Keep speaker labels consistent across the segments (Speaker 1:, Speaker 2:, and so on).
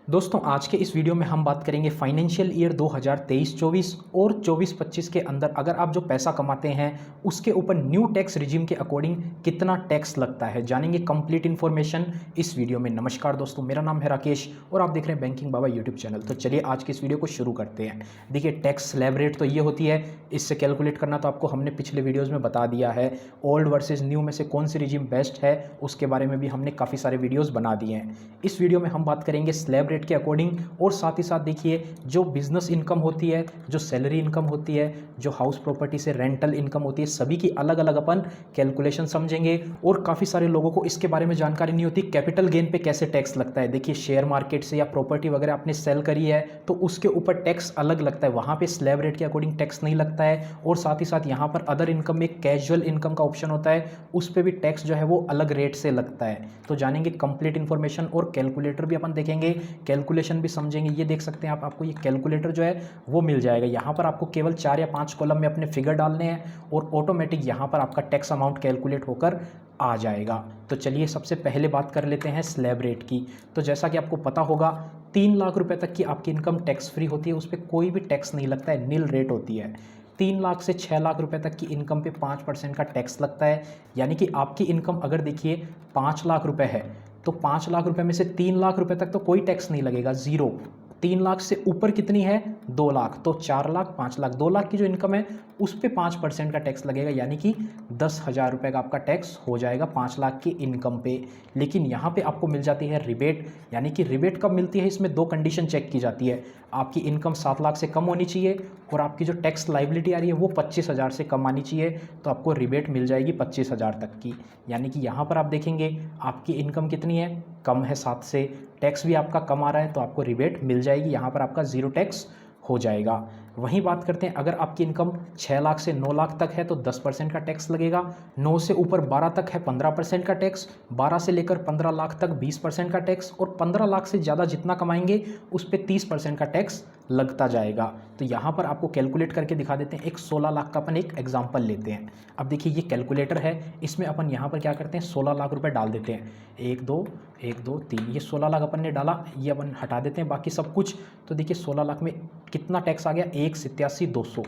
Speaker 1: दोस्तों आज के इस वीडियो में हम बात करेंगे फाइनेंशियल ईयर 2023-24 और 24-25 के अंदर अगर आप जो पैसा कमाते हैं उसके ऊपर न्यू टैक्स रिजीम के अकॉर्डिंग कितना टैक्स लगता है, जानेंगे कंप्लीट इन्फॉर्मेशन इस वीडियो में। नमस्कार दोस्तों, मेरा नाम है राकेश और आप देख रहे हैं बैंकिंग बाबा यूट्यूब चैनल। तो चलिए आज के इस वीडियो को शुरू करते हैं। देखिए टैक्स स्लैब रेट तो ये होती है, इससे कैलकुलेट करना तो आपको हमने पिछले वीडियोज़ में बता दिया है। ओल्ड वर्सेज न्यू में से कौन सी रिजीम बेस्ट है उसके बारे में भी हमने काफ़ी सारे वीडियोज़ बना दिए हैं। इस वीडियो में हम बात करेंगे स्लैब रेट के अकॉर्डिंग और साथ ही साथ देखिए जो बिजनेस इनकम होती है, जो सैलरी इनकम होती है, जो हाउस प्रॉपर्टी से रेंटल इनकम होती है, सभी की अलग अलग अपन कैलकुलेशन समझेंगे। और काफ़ी सारे लोगों को इसके बारे में जानकारी नहीं होती कैपिटल गेन पे कैसे टैक्स लगता है। देखिए शेयर मार्केट से या प्रॉपर्टी वगैरह आपने सेल करी है तो उसके ऊपर टैक्स अलग लगता है, वहाँ पे स्लैब रेट के अकॉर्डिंग टैक्स नहीं लगता है। और साथ ही साथ यहाँ पर अदर इनकम में कैजुअल इनकम का ऑप्शन होता है, उस पर भी टैक्स जो है वो अलग रेट से लगता है। तो जानेंगे कंप्लीट इन्फॉर्मेशन और कैलकुलेटर भी अपन देखेंगे, कैलकुलेशन भी समझेंगे। ये देख सकते हैं आपको ये कैलकुलेटर जो है वो मिल जाएगा। यहाँ पर आपको केवल 4 या 5 कॉलम में अपने फिगर डालने हैं और ऑटोमेटिक यहाँ पर आपका टैक्स अमाउंट कैलकुलेट होकर आ जाएगा। तो चलिए सबसे पहले बात कर लेते हैं स्लैब रेट की। तो जैसा कि आपको पता होगा 3 लाख रुपए तक की आपकी इनकम टैक्स फ्री होती है, उस पर कोई भी टैक्स नहीं लगता है, नील रेट होती है। 3 लाख से 6 लाख रुपए तक की इनकम पे 5% का टैक्स लगता है। यानी कि आपकी इनकम अगर देखिए 5 लाख रुपए है तो 5 लाख रुपए में से 3 लाख रुपए तक तो कोई टैक्स नहीं लगेगा, जीरो। 3 लाख से ऊपर कितनी है 2 लाख, तो 4 लाख 5 लाख 2 लाख की जो इनकम है उस पर 5% का टैक्स लगेगा, यानी कि 10,000 रुपये का आपका टैक्स हो जाएगा 5 लाख की इनकम पे। लेकिन यहाँ पे आपको मिल जाती है रिबेट। यानी कि रिबेट कब मिलती है, इसमें 2 कंडीशन चेक की जाती है। आपकी इनकम 7 लाख से कम होनी चाहिए और आपकी जो टैक्स लाइबिलिटी आ रही है वो 25,000 से कम आनी चाहिए, तो आपको रिबेट मिल जाएगी 25,000 तक की। यानी कि यहाँ पर आप देखेंगे आपकी इनकम कितनी है, कम है 7 से, टैक्स भी आपका कम आ रहा है तो आपको रिबेट मिल जाएगी, यहाँ पर आपका ज़ीरो टैक्स हो जाएगा। वहीं बात करते हैं अगर आपकी इनकम 6 लाख से 9 लाख तक है तो 10% का टैक्स लगेगा, 9 से ऊपर 12 तक है 15% का टैक्स, 12 से लेकर 15 लाख तक 20% का टैक्स और 15 लाख से ज़्यादा जितना कमाएंगे उस पर 30% का टैक्स लगता जाएगा। तो यहाँ पर आपको कैलकुलेट करके दिखा देते हैं। एक 16 लाख का अपन एक एग्जाम्पल लेते हैं। अब देखिए ये कैलकुलेटर है, इसमें अपन यहाँ पर क्या करते हैं 16 लाख रुपए डाल देते हैं। 1 2 1 2 3, ये 16 लाख अपन ने डाला, ये अपन हटा देते हैं बाकी सब कुछ। तो देखिए 16 लाख में कितना टैक्स आ गया, 1,87,200।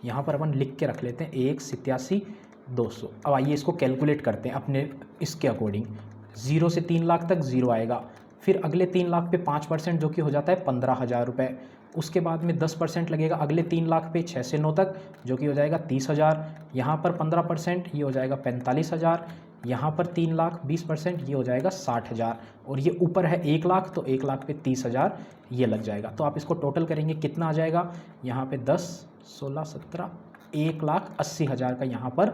Speaker 1: यहाँ पर अपन लिख के रख लेते हैं 1,87,200। अब आइए इसको कैलकुलेट करते हैं अपने इसके अकॉर्डिंग। 0 से 3 लाख तक 0 आएगा, फिर अगले 3 लाख पे 5% जो कि हो जाता है 15,000 रुपये। उसके बाद में 10% लगेगा अगले 3 लाख पे 6 से 9 तक जो कि हो जाएगा 30,000। यहाँ पर 15% ये हो जाएगा 45,000। यहाँ पर 3 लाख 20% ये हो जाएगा 60,000। और ये ऊपर है 1 लाख तो 1 लाख पे 30,000 ये लग जाएगा। तो आप इसको टोटल करेंगे कितना आ जाएगा, यहाँ पे 10 16 17 1,80,000 का यहाँ पर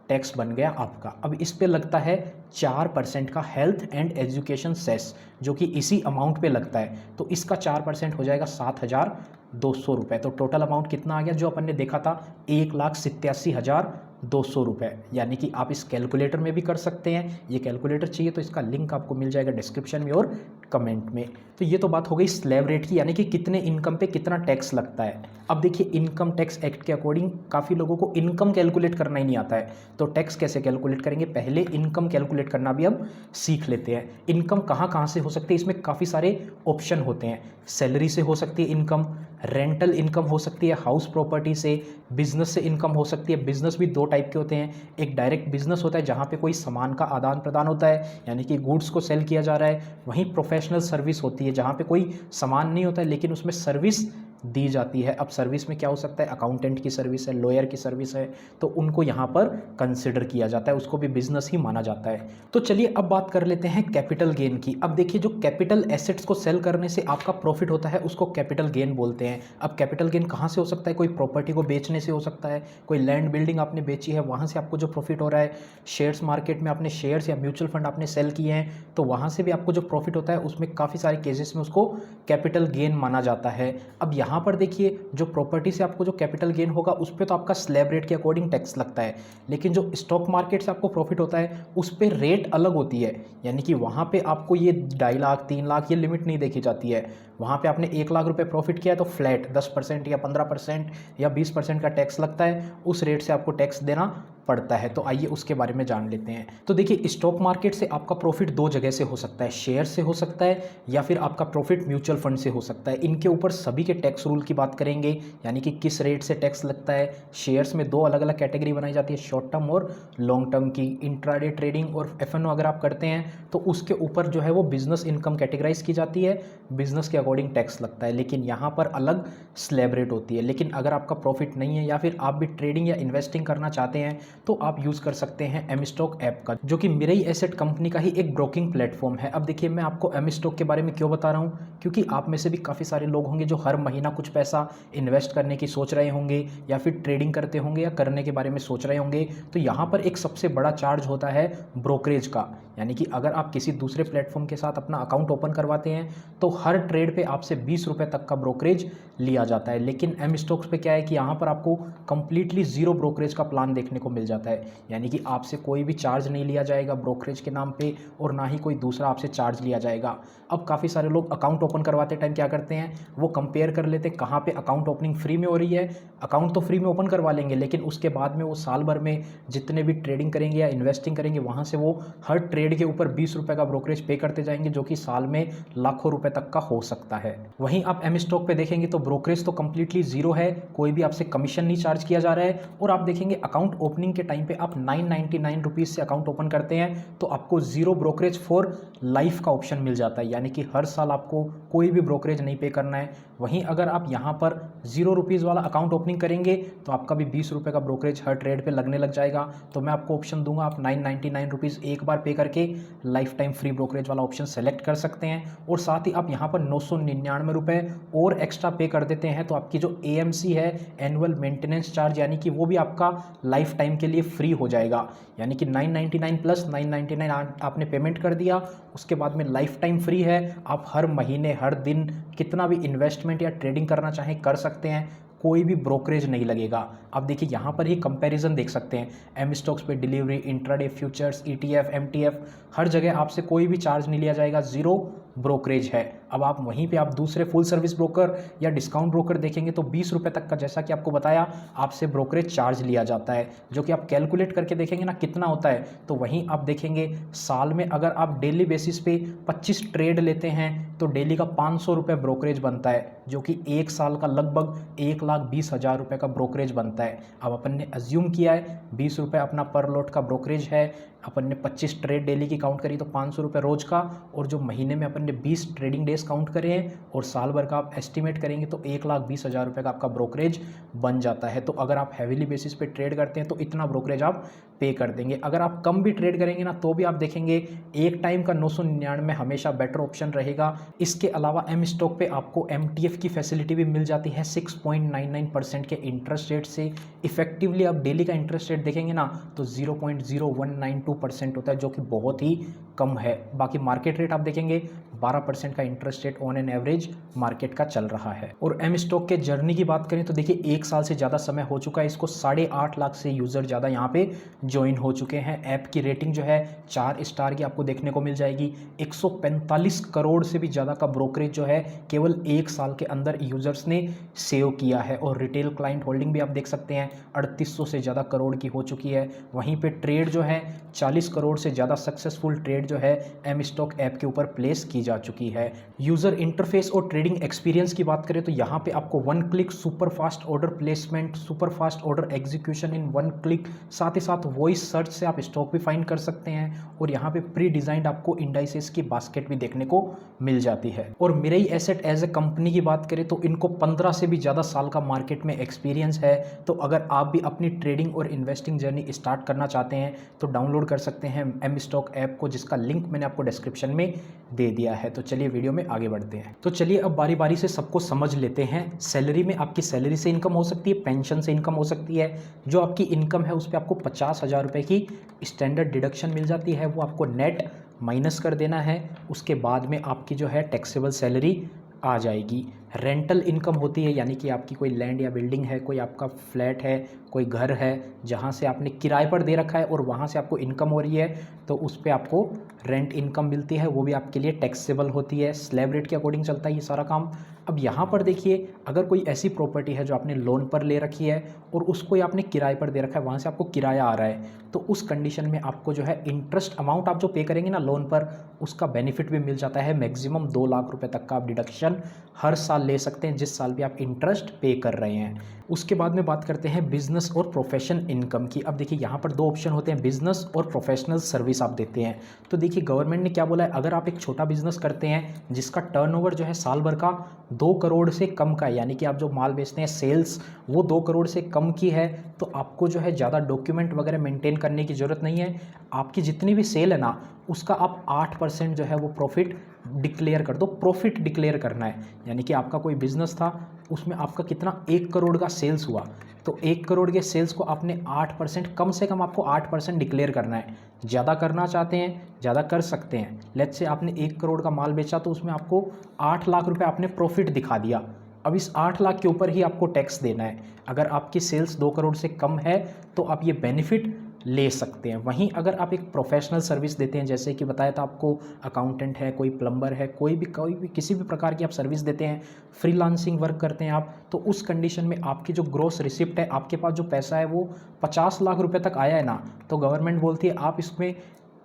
Speaker 1: टैक्स बन गया आपका। अब इस पे लगता है 4% का हेल्थ एंड एजुकेशन सेस जो कि इसी अमाउंट पे लगता है, तो इसका 4% हो जाएगा 7,200 रुपये। तो टोटल अमाउंट कितना आ गया जो अपन ने देखा था 1,87,200 रुपये। यानी कि आप इस कैलकुलेटर में भी कर सकते हैं, ये कैलकुलेटर चाहिए तो इसका लिंक आपको मिल जाएगा डिस्क्रिप्शन में और कमेंट में। तो ये तो बात हो गई स्लैब रेट की, यानी कि कितने इनकम पे कितना टैक्स लगता है। अब देखिए इनकम टैक्स एक्ट के अकॉर्डिंग काफ़ी लोगों को इनकम कैलकुलेट करना ही नहीं आता है, तो टैक्स कैसे कैलकुलेट करेंगे, पहले इनकम कैलकुलेट करना भी अब सीख लेते हैं। इनकम कहाँ कहाँ से हो सकती है, इसमें काफ़ी सारे ऑप्शन होते हैं। सैलरी से हो सकती है इनकम, रेंटल इनकम हो सकती है हाउस प्रॉपर्टी से, बिजनेस से इनकम हो सकती है। बिजनेस भी 2 टाइप के होते हैं, एक डायरेक्ट बिजनेस होता है जहाँ पे कोई सामान का आदान प्रदान होता है यानी कि गुड्स को सेल किया जा रहा है। वहीं प्रोफेशनल सर्विस होती है जहाँ पे कोई सामान नहीं होता है लेकिन उसमें सर्विस दी जाती है। अब सर्विस में क्या हो सकता है, अकाउंटेंट की सर्विस है, लॉयर की सर्विस है, तो उनको यहाँ पर कंसिडर किया जाता है, उसको भी बिजनेस ही माना जाता है। तो चलिए अब बात कर लेते हैं कैपिटल गेन की। अब देखिए जो कैपिटल एसेट्स को सेल करने से आपका प्रॉफिट होता है उसको कैपिटल गेन बोलते हैं। अब कैपिटल गेन कहाँ से हो सकता है, कोई प्रॉपर्टी को बेचने से हो सकता है, कोई लैंड बिल्डिंग आपने बेची है वहाँ से आपको जो प्रॉफिट हो रहा है, शेयर्स मार्केट में आपने शेयर्स या म्यूचुअल फंड आपने सेल किए हैं तो वहाँ से भी आपको जो प्रॉफिट होता है उसमें काफ़ी सारे केसेस में उसको कैपिटल गेन माना जाता है। अब यहाँ पर देखिए जो प्रॉपर्टी से आपको जो कैपिटल गेन होगा उस पर तो आपका स्लैब रेट के अकॉर्डिंग टैक्स लगता है, लेकिन जो स्टॉक मार्केट से आपको प्रॉफिट होता है उस पर रेट अलग होती है। यानी कि वहाँ पे आपको ये 2.5 लाख 3 लाख ये लिमिट नहीं देखी जाती है। वहाँ पे आपने 1 लाख रुपए प्रॉफिट किया है तो फ्लैट 10% या 15% या 20% का टैक्स लगता है, उस रेट से आपको टैक्स देना पड़ता है। तो आइए उसके बारे में जान लेते हैं। तो देखिए, स्टॉक मार्केट से आपका प्रॉफिट दो जगह से हो सकता है, शेयर से हो सकता है या फिर आपका प्रॉफिट म्यूचुअल फंड से हो सकता है। इनके ऊपर सभी के टैक्स रूल की बात करेंगे, यानी कि किस रेट से टैक्स लगता है। शेयर्स में दो अलग अलग कैटेगरी बनाई जाती है, शॉर्ट टर्म और लॉन्ग टर्म की। इंट्राडे ट्रेडिंग और एफएनओ अगर आप करते हैं तो उसके ऊपर जो है वो बिजनेस इनकम कैटेगराइज की जाती है, बिजनेस के अकॉर्डिंग टैक्स लगता है, लेकिन यहाँ पर अलग स्लैब रेट होती है। लेकिन अगर आपका प्रॉफिट नहीं है या फिर आप भी ट्रेडिंग या इन्वेस्टिंग करना चाहते हैं तो आप यूज़ कर सकते हैं एम स्टॉक ऐप का, जो कि मिरेई एसेट कंपनी का ही एक ब्रोकिंग प्लेटफॉर्म है। अब देखिए, मैं आपको एम स्टॉक के बारे में क्यों बता रहा हूँ, क्योंकि आप में से भी काफ़ी सारे लोग होंगे जो हर महीना कुछ पैसा इन्वेस्ट करने की सोच रहे होंगे या फिर ट्रेडिंग करते होंगे या करने के बारे में सोच रहे होंगे। तो यहाँ पर एक सबसे बड़ा चार्ज होता है ब्रोकरेज का, यानी कि अगर आप किसी दूसरे प्लेटफॉर्म के साथ अपना अकाउंट ओपन करवाते हैं तो हर ट्रेड पे आपसे 20 रुपये तक का ब्रोकरेज लिया जाता है। लेकिन एम स्टॉक्स पे क्या है कि यहाँ पर आपको कंप्लीटली ज़ीरो ब्रोकरेज का प्लान देखने को मिल जाता है, यानी कि आपसे कोई भी चार्ज नहीं लिया जाएगा ब्रोकरेज के नाम पे और ना ही कोई दूसरा आपसे चार्ज लिया जाएगा। अब काफ़ी सारे लोग अकाउंट ओपन करवाते टाइम क्या करते हैं, वो कंपेयर कर लेते हैं कहाँ पे अकाउंट ओपनिंग फ्री में हो रही है। अकाउंट तो फ्री में ओपन करवा लेंगे, लेकिन उसके बाद में वो साल भर में जितने भी ट्रेडिंग करेंगे या इन्वेस्टिंग करेंगे वहाँ से वो हर ट्रेड के ऊपर 20 रुपये का ब्रोकरेज पे करते जाएंगे, जो कि साल में लाखों रुपए तक का हो सकता है। वहीं आप एम स्टॉक पे देखेंगे तो ब्रोकरेज तो कंप्लीटली जीरो है, कोई भी आपसे कमीशन नहीं चार्ज किया जा रहा है। और आप देखेंगे अकाउंट ओपनिंग के टाइम पे आप 999 रुपीज़ से अकाउंट ओपन करते हैं तो आपको जीरो ब्रोकरेज फॉर लाइफ का ऑप्शन मिल जाता है, यानी कि हर साल आपको कोई भी ब्रोकरेज नहीं पे करना है। वहीं अगर आप यहाँ पर 0 रुपीज़ वाला अकाउंट ओपनिंग करेंगे तो आपका भी 20 रुपये का ब्रोकरेज हर ट्रेड पे लगने लग जाएगा। तो मैं आपको ऑप्शन दूंगा, आप 999 रुपीज़ एक बार पे करके लाइफ टाइम फ्री ब्रोकरेज वाला ऑप्शन सेलेक्ट कर सकते हैं। और साथ ही आप यहाँ पर 999 रुपये और एक्स्ट्रा पे कर देते हैं तो आपकी जो AMC है, एनुअल मेंटेनेंस चार्ज, यानी कि वो भी आपका लाइफ टाइम के लिए फ्री हो जाएगा। यानी कि 999 प्लस 999 आपने पेमेंट कर दिया, उसके बाद में लाइफ टाइम फ्री है। आप हर महीने हर दिन कितना भी इन्वेस्टमेंट या ट्रेडिंग करना चाहें कर सकते हैं, कोई भी ब्रोकरेज नहीं लगेगा। आप देखिए यहाँ पर ही कंपैरिजन देख सकते हैं, एम स्टॉक्स पे delivery, intraday futures, ETF, MTF, हर जगह आपसे कोई भी चार्ज नहीं लिया जाएगा, ज़ीरो ब्रोकरेज है। अब आप वहीं पे आप दूसरे फुल सर्विस ब्रोकर या डिस्काउंट ब्रोकर देखेंगे तो 20 रुपये तक का, जैसा कि आपको बताया, आपसे ब्रोकरेज चार्ज लिया जाता है, जो कि आप कैलकुलेट करके देखेंगे ना कितना होता है। तो वहीं आप देखेंगे साल में अगर आप डेली बेसिस पे 25 ट्रेड लेते हैं तो डेली का 500 रुपये ब्रोकरेज बनता है, जो कि एक साल का लगभग 1,20,000 रुपये का ब्रोकरेज बनता है। अब अपन ने अज्यूम किया है 20 रुपये अपना पर लॉट का ब्रोकरेज है, अपन ने 25 ट्रेड डेली की काउंट करी तो 500 रुपये रोज का, और जो महीने में अपन ने 20 ट्रेडिंग डेज काउंट करे हैं और साल भर का आप एस्टिमेट करेंगे तो 1,20,000 रुपये का आपका ब्रोकरेज बन जाता है। तो अगर आप हैवीली बेसिस पे ट्रेड करते हैं तो इतना ब्रोकरेज आप पे कर देंगे। अगर आप कम भी ट्रेड करेंगे ना तो भी आप देखेंगे एक टाइम का 999 हमेशा बेटर ऑप्शन रहेगा। इसके अलावा एम स्टॉक पे आपको MTF की फैसिलिटी भी मिल जाती है 6.99% के इंटरेस्ट रेट से। इफेक्टिवली आप डेली का इंटरेस्ट रेट देखेंगे ना तो 0.0192% होता है, जो कि बहुत ही कम है। बाकी मार्केट रेट आप देखेंगे 12% का interest rate on an average market का चल रहा है। और एम स्टॉक के जर्नी की बात करें तो देखिए 1 साल से ज़्यादा समय हो चुका है इसको, 8.5 लाख से यूज़र ज़्यादा यहाँ पे ज्वाइन हो चुके हैं। ऐप की रेटिंग जो है 4 स्टार की आपको देखने को मिल जाएगी। 145 करोड़ से भी ज़्यादा का ब्रोकरेज जो है केवल 1 साल के अंदर यूज़र्स ने सेव किया है। और रिटेल क्लाइंट होल्डिंग भी आप देख सकते हैं 3800 से ज़्यादा करोड़ की हो चुकी है। वहीं पे ट्रेड जो है 40 करोड़ से ज़्यादा सक्सेसफुल ट्रेड जो है एम स्टॉक ऐप के ऊपर प्लेस की जा चुकी है। यूज़र इंटरफेस और ट्रेडिंग एक्सपीरियंस की बात करें तो यहाँ पे आपको 1 click super fast order placement, super fast order execution इन 1 क्लिक, साथ ही साथ वॉइस सर्च से आप स्टॉक भी फाइंड कर सकते हैं। और यहाँ पे प्री डिजाइंड आपको इंडाइसेस की बास्केट भी देखने को मिल जाती है। और मिरेई एसेट एज ए कंपनी की बात करें तो इनको 15 से भी ज़्यादा साल का मार्केट में एक्सपीरियंस है। तो अगर आप भी अपनी ट्रेडिंग और इन्वेस्टिंग जर्नी स्टार्ट करना चाहते हैं तो डाउनलोड कर सकते हैं एम स्टॉक ऐप को, जिसका लिंक मैंने आपको डिस्क्रिप्शन में दे दिया है। तो चलिए वीडियो में आगे बढ़ते हैं। तो चलिए अब बारी बारी से सबको समझ लेते हैं। सैलरी में आपकी सैलरी से इनकम हो सकती है, पेंशन से इनकम हो सकती है। जो आपकी इनकम है उस पर आपको 50,000 रुपये की स्टैंडर्ड डिडक्शन मिल जाती है, वो आपको नेट माइनस कर देना है। उसके बाद में आपकी जो है टैक्सेबल सैलरी आ जाएगी, रेंटल इनकम होती है, यानी कि आपकी कोई लैंड या बिल्डिंग है, कोई आपका फ्लैट है, कोई घर है जहाँ से आपने किराए पर दे रखा है और वहाँ से आपको इनकम हो रही है, तो उस पर आपको रेंट इनकम मिलती है, वो भी आपके लिए टैक्सेबल होती है। स्लैब रेट के अकॉर्डिंग चलता है ये सारा काम। अब यहाँ पर देखिए, अगर कोई ऐसी प्रॉपर्टी है जो आपने लोन पर ले रखी है और उसको आपने किराए पर दे रखा है, वहाँ से आपको किराया आ रहा है, तो उस कंडीशन में आपको जो है इंटरेस्ट अमाउंट आप जो पे करेंगे ना लोन पर, उसका बेनिफिट भी मिल जाता है। मैक्सिमम 2 लाख रुपए तक का आप डिडक्शन हर साल ले सकते हैं, जिस साल भी आप इंटरेस्ट पे कर रहे हैं। उसके बाद में बात करते हैं बिजनेस और प्रोफेशन इनकम की। अब देखिए यहाँ पर 2 ऑप्शन होते हैं, बिजनेस और प्रोफेशनल सर्विस आप देते हैं। तो देखिए गवर्नमेंट ने क्या बोला है, अगर आप एक छोटा बिजनेस करते हैं जिसका टर्नओवर जो है साल भर का 2 करोड़ से कम का है, यानी कि आप जो माल बेचते हैं सेल्स वो 2 करोड़ से कम की है, तो आपको जो है ज़्यादा डॉक्यूमेंट वगैरह मेंटेन करने की ज़रूरत नहीं है। आपकी जितनी भी सेल है ना, उसका आप 8% जो है वो प्रॉफिट डिक्लेयर कर दो। प्रॉफिट डिक्लेयर करना है, यानी कि आपका कोई बिजनेस था, उसमें आपका कितना 1 करोड़ का सेल्स हुआ, तो 1 करोड़ के सेल्स को आपने 8%, कम से कम आपको 8% डिक्लेयर करना है। ज़्यादा करना चाहते हैं ज़्यादा कर सकते हैं। लेट्स से आपने 1 करोड़ का माल बेचा, तो उसमें आपको 8 लाख रुपए आपने प्रॉफिट दिखा दिया। अब इस 8 लाख के ऊपर ही आपको टैक्स देना है। अगर आपकी सेल्स 2 करोड़ से कम है तो आप ये बेनिफिट ले सकते हैं। वहीं अगर आप एक प्रोफेशनल सर्विस देते हैं, जैसे कि बताया था आपको, अकाउंटेंट है, कोई प्लम्बर है, कोई भी किसी भी प्रकार की आप सर्विस देते हैं, फ्रीलांसिंग वर्क करते हैं आप, तो उस कंडीशन में आपकी जो ग्रॉस रिसिप्ट है, आपके पास जो पैसा है वो 50 लाख रुपए तक आया है ना, तो गवर्नमेंट बोलती है आप इसमें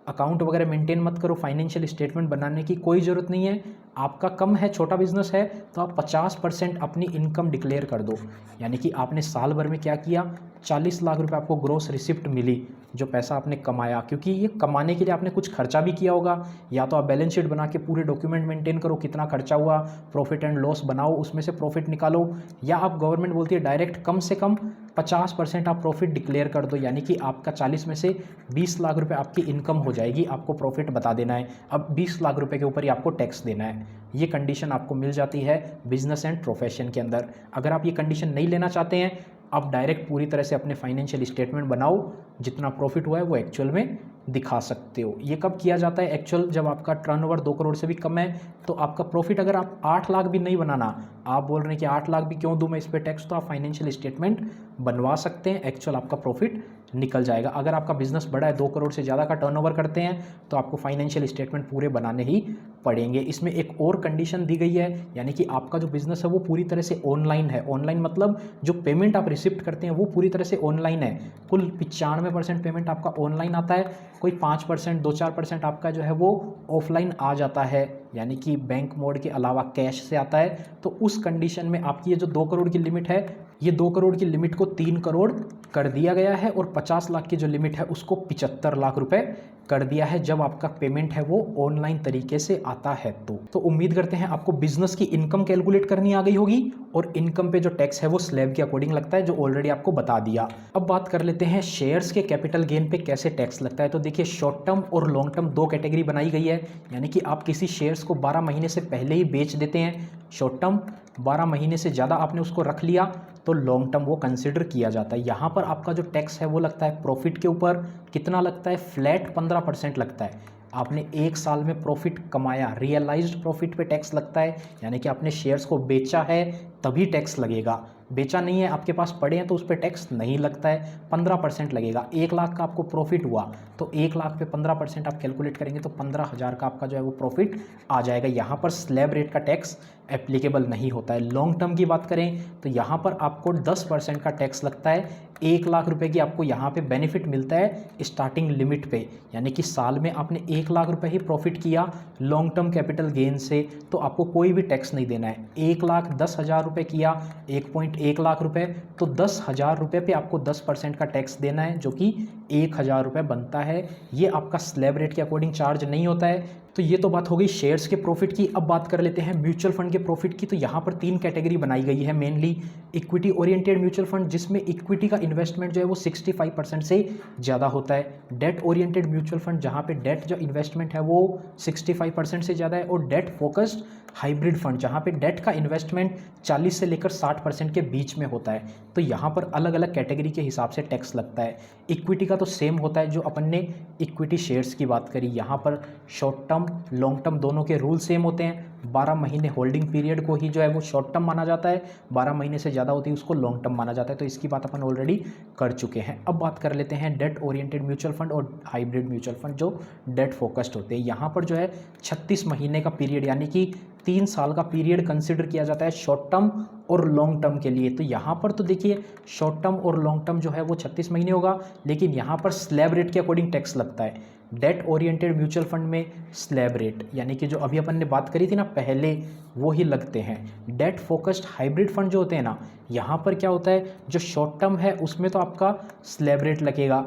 Speaker 1: अकाउंट वगैरह मेंटेन मत करो, फाइनेंशियल स्टेटमेंट बनाने की कोई ज़रूरत नहीं है। आपका कम है, छोटा बिजनेस है, तो आप 50% अपनी इनकम डिक्लेयर कर दो। यानी कि आपने साल भर में क्या किया, 40 लाख रुपए आपको ग्रॉस रिसिप्ट मिली, जो पैसा आपने कमाया। क्योंकि ये कमाने के लिए आपने कुछ खर्चा भी किया होगा, या तो आप बैलेंस शीट बना के पूरे डॉक्यूमेंट मेंटेन करो, कितना खर्चा हुआ, प्रॉफिट एंड लॉस बनाओ, उसमें से प्रॉफिट निकालो, या आप गवर्नमेंट बोलती है डायरेक्ट कम से कम 50% आप प्रॉफिट डिक्लेयर कर दो, यानी कि आपका 40 में से 20 लाख रुपए आपकी इनकम हो जाएगी, आपको प्रॉफिट बता देना है। अब 20 लाख रुपए के ऊपर ही आपको टैक्स देना है। ये कंडीशन आपको मिल जाती है बिजनेस एंड प्रोफेशन के अंदर। अगर आप ये कंडीशन नहीं लेना चाहते हैं, आप डायरेक्ट पूरी तरह से अपने फाइनेंशियल स्टेटमेंट बनाओ, जितना प्रॉफिट हुआ है वो एक्चुअल में दिखा सकते हो। ये कब किया जाता है एक्चुअल, जब आपका टर्नओवर 2 करोड़ से भी कम है, तो आपका प्रॉफिट अगर आप 8 लाख भी नहीं बनाना, आप बोल रहे हैं कि 8 लाख भी क्यों दूं मैं इस पे टैक्स, तो आप फाइनेंशियल स्टेटमेंट बनवा सकते हैं, एक्चुअल आपका प्रॉफिट निकल जाएगा। अगर आपका बिजनेस बड़ा है, 2 करोड़ से ज़्यादा का टर्नओवर करते हैं, तो आपको फाइनेंशियल स्टेटमेंट पूरे बनाने ही पड़ेंगे। इसमें एक और कंडीशन दी गई है, यानी कि आपका जो बिजनेस है वो पूरी तरह से ऑनलाइन है। ऑनलाइन मतलब जो पेमेंट आप रिसिप्ट करते हैं वो पूरी तरह से ऑनलाइन है। कुल 95% पेमेंट आपका ऑनलाइन आता है, कोई 5% 2-4% आपका जो है वो ऑफलाइन आ जाता है, यानी कि बैंक मोड के अलावा कैश से आता है। तो उस कंडीशन में आपकी ये जो 2 करोड़ की लिमिट है, ये 2 करोड़ की लिमिट को 3 करोड़ कर दिया गया है, और 50 लाख की जो लिमिट है उसको 75 लाख रुपए कर दिया है, जब आपका पेमेंट है वो ऑनलाइन तरीके से आता है। तो उम्मीद करते हैं आपको बिजनेस की इनकम कैलकुलेट करनी आ गई होगी, और इनकम पे जो टैक्स है वो स्लैब के अकॉर्डिंग लगता है, जो ऑलरेडी आपको बता दिया। अब बात कर लेते हैं शेयर्स के कैपिटल गेन पे कैसे टैक्स लगता है। तो देखिए, शॉर्ट टर्म और लॉन्ग टर्म 2 कैटेगरी बनाई गई है, यानी कि आप किसी शेयर्स को 12 महीने से पहले ही बेच देते हैं, शॉर्ट टर्म 12 महीने से ज़्यादा आपने उसको रख लिया तो लॉन्ग टर्म वो कंसिडर किया जाता है। यहाँ पर आपका जो टैक्स है वो लगता है प्रॉफिट के ऊपर, कितना लगता है, फ्लैट 15% लगता है। आपने 1 साल में प्रॉफिट कमाया, रियलाइज्ड प्रॉफिट पे टैक्स लगता है, यानी कि आपने शेयर्स को बेचा है तभी टैक्स लगेगा। बेचा नहीं है, आपके पास पड़े हैं, तो उस पर टैक्स नहीं लगता है, 15% लगेगा। 1 लाख का आपको प्रॉफिट हुआ तो 1 लाख पे 15% आप कैलकुलेट करेंगे तो 15,000 का आपका जो है वो प्रॉफिट आ जाएगा। यहाँ पर स्लैब रेट का टैक्स एप्लीकेबल नहीं होता है। लॉन्ग टर्म की बात करें तो यहाँ पर आपको 10% का टैक्स लगता है। 1 लाख रुपए की आपको यहाँ पे बेनिफिट मिलता है स्टार्टिंग लिमिट पे, यानी कि साल में आपने 1 लाख रुपए ही प्रॉफिट किया लॉन्ग टर्म कैपिटल गेन से, तो आपको कोई भी टैक्स नहीं देना है। 1,10,000 रुपए किया, 1.1 लाख रुपए, तो 10,000 रुपए पे आपको 10% का टैक्स देना है, जो कि 1,000 रुपए बनता है। ये आपका स्लैब रेट के अकॉर्डिंग चार्ज नहीं होता है। तो ये तो बात हो गई शेयर्स के प्रॉफिट की। अब बात कर लेते हैं म्यूचुअल फंड के प्रॉफिट की। तो यहाँ पर 3 कैटेगरी बनाई गई है mainly. Equity oriented mutual fund, जिसमें इक्विटी का इन्वेस्टमेंट जो है वो 65% से ज़्यादा होता है। डेट ओरिएंटेड म्यूचुअल फंड, जहाँ पे डेट जो इन्वेस्टमेंट है वो 65% से ज़्यादा है। और डेट फोकस्ड हाइब्रिड फंड, जहाँ पे डेट का इन्वेस्टमेंट 40 से लेकर 60% के बीच में होता है। तो यहाँ पर अलग अलग कैटेगरी के हिसाब से टैक्स लगता है। इक्विटी का तो सेम होता है जो अपन ने इक्विटी शेयर्स की बात करी। यहाँ पर शॉर्ट टर्म लॉन्ग टर्म दोनों के रूल सेम होते हैं। 12 महीने होल्डिंग पीरियड को ही जो है वो शॉर्ट टर्म माना जाता है, 12 महीने से ज़्यादा होती है उसको लॉन्ग टर्म माना जाता है। तो इसकी बात अपन ऑलरेडी कर चुके हैं। अब बात कर लेते हैं डेट ओरिएंटेड म्यूचुअल फंड और हाइब्रिड म्यूचुअल फंड जो डेट फोकस्ड होते हैं। यहाँ पर जो है 36 महीने का पीरियड यानी कि 3 साल का पीरियड कंसिडर किया जाता है शॉर्ट टर्म और लॉन्ग टर्म के लिए। तो यहाँ पर तो देखिए शॉर्ट टर्म और लॉन्ग टर्म जो है वो 36 महीने होगा, लेकिन यहाँ पर स्लैब रेट के अकॉर्डिंग टैक्स लगता है। डेट ओरिएंटेड म्यूचुअल फंड में स्लैब रेट यानी कि जो अभी अपन ने बात करी थी ना पहले, वो ही लगते हैं। डेट फोकस्ड हाइब्रिड फंड जो होते हैं ना, यहाँ पर क्या होता है, जो शॉर्ट टर्म है उसमें तो आपका स्लैब रेट लगेगा,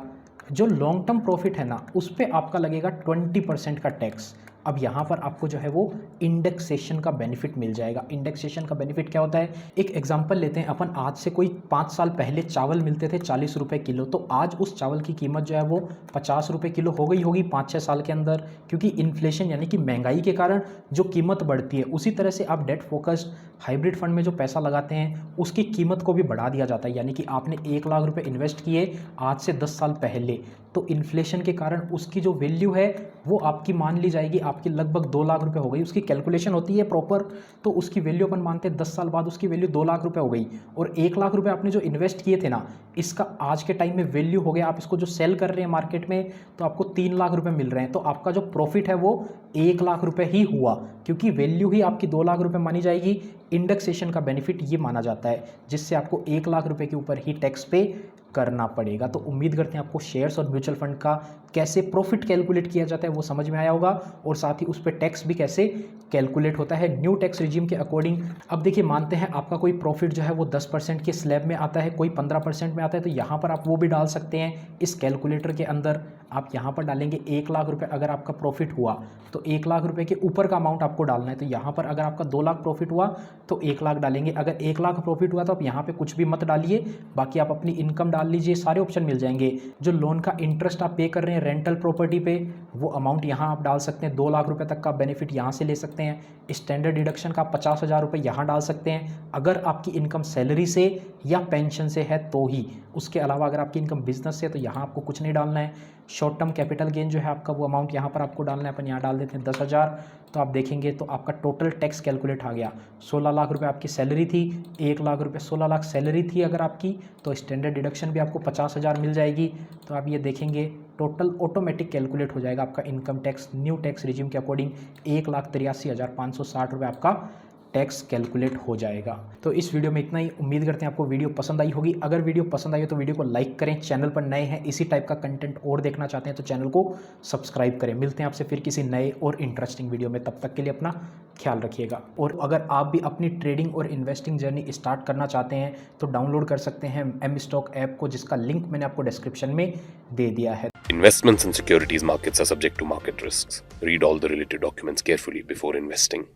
Speaker 1: जो लॉन्ग टर्म प्रॉफिट है ना उस पर आपका लगेगा 20% का टैक्स। अब यहाँ पर आपको जो है वो इंडेक्सेशन का बेनिफिट मिल जाएगा। इंडेक्सेशन का बेनिफिट क्या होता है, एक एग्जांपल लेते हैं अपन। आज से कोई 5 साल पहले चावल मिलते थे 40 रुपये किलो, तो आज उस चावल की कीमत जो है वो 50 रुपये किलो हो गई होगी 5-6 साल के अंदर, क्योंकि इन्फ्लेशन यानी कि महंगाई के कारण जो कीमत बढ़ती है। उसी तरह से आप डेट फोकस्ड हाइब्रिड फंड में जो पैसा लगाते हैं उसकी कीमत को भी बढ़ा दिया जाता है। यानी कि आपने 1 लाख रुपए इन्वेस्ट किए आज से 10 साल पहले, तो इन्फ्लेशन के कारण उसकी जो वैल्यू है वो आपकी मान ली जाएगी, आपकी लगभग 2 लाख रुपए हो गई। उसकी कैलकुलेशन होती है प्रॉपर, तो उसकी वैल्यू अपन मानते हैं 10 साल बाद उसकी वैल्यू 2 लाख रुपए हो गई। और 1 लाख रुपए आपने जो इन्वेस्ट किए थे ना, इसका आज के टाइम में वैल्यू हो गया, आप इसको जो सेल कर रहे हैं मार्केट में तो आपको 3 लाख रुपए मिल रहे हैं। तो आपका जो प्रॉफिट है वो 1 लाख रुपए ही हुआ, क्योंकि वैल्यू ही आपकी 2 लाख रुपए मानी जाएगी। इंडेक्सेशन का बेनिफिट ये माना जाता है, जिससे आपको 1 लाख रुपए के ऊपर ही टैक्स पे करना पड़ेगा। तो उम्मीद करते हैं आपको शेयर्स और म्यूचुअल फंड का कैसे प्रॉफिट कैलकुलेट किया जाता है वो समझ में आया होगा, और साथ ही उस पर टैक्स भी कैसे कैलकुलेट होता है न्यू टैक्स रिजीम के अकॉर्डिंग। अब देखिए मानते हैं आपका कोई प्रॉफिट जो है वो 10% के स्लैब में आता है, कोई 15% में आता है, तो यहाँ पर आप वो भी डाल सकते हैं इस कैलकुलेटर के अंदर। आप यहाँ पर डालेंगे 1 लाख रुपए अगर आपका प्रॉफिट हुआ तो 1 लाख रुपए के ऊपर का अमाउंट आपको डालना है। तो यहाँ पर अगर आपका 2 लाख प्रॉफिट हुआ तो 1 लाख डालेंगे, अगर 1 लाख प्रॉफिट हुआ तो आप यहाँ पे कुछ भी मत डालिए, बाकी आप अपनी इनकम डाल लीजिए, सारे ऑप्शन मिल जाएंगे। जो लोन का इंटरेस्ट आप पे कर रहे हैं रेंटल प्रॉपर्टी पे, वो अमाउंट यहाँ आप डाल सकते हैं। 2 लाख रुपए तक का बेनिफिट यहाँ से ले सकते हैं। स्टैंडर्ड डिडक्शन का 50,000 रुपये यहाँ डाल सकते हैं अगर आपकी इनकम सैलरी से या पेंशन से है तो ही। उसके अलावा अगर आपकी इनकम बिजनेस से है तो यहाँ आपको कुछ नहीं डालना है। शॉर्ट टर्म कैपिटल गेन जो है आपका, वो अमाउंट यहाँ पर आपको डालना है। अपन यहाँ डाल देते हैं 10,000, तो आप देखेंगे तो आपका टोटल टैक्स कैलकुलेट आ गया। 16 लाख रुपए आपकी सैलरी थी, 1 लाख रुपए 16 लाख सैलरी थी अगर आपकी, तो स्टैंडर्ड डिडक्शन भी आपको 50,000 मिल जाएगी। तो आप ये देखेंगे टोटल ऑटोमेटिक कैलकुलेट हो जाएगा आपका income tax new tax regime के अकॉर्डिंग। 1,83,560 रुपये आपका टैक्स कैलकुलेट हो जाएगा। तो इस वीडियो में इतना ही। उम्मीद करते हैं आपको वीडियो पसंद आई होगी। अगर वीडियो पसंद आई हो तो वीडियो को लाइक करें। चैनल पर नए हैं, इसी टाइप का कंटेंट और देखना चाहते हैं तो चैनल को सब्सक्राइब करें। मिलते हैं आपसे फिर किसी नए और इंटरेस्टिंग वीडियो में, तब तक के लिए अपना ख्याल रखिएगा। और अगर आप भी अपनी ट्रेडिंग और इन्वेस्टिंग जर्नी स्टार्ट करना चाहते हैं तो डाउनलोड कर सकते हैं एम स्टॉक ऐप को, जिसका लिंक मैंने आपको डिस्क्रिप्शन में दे दिया है।
Speaker 2: Investments in securities markets are subject to market risks. Read all the related documents carefully before investing.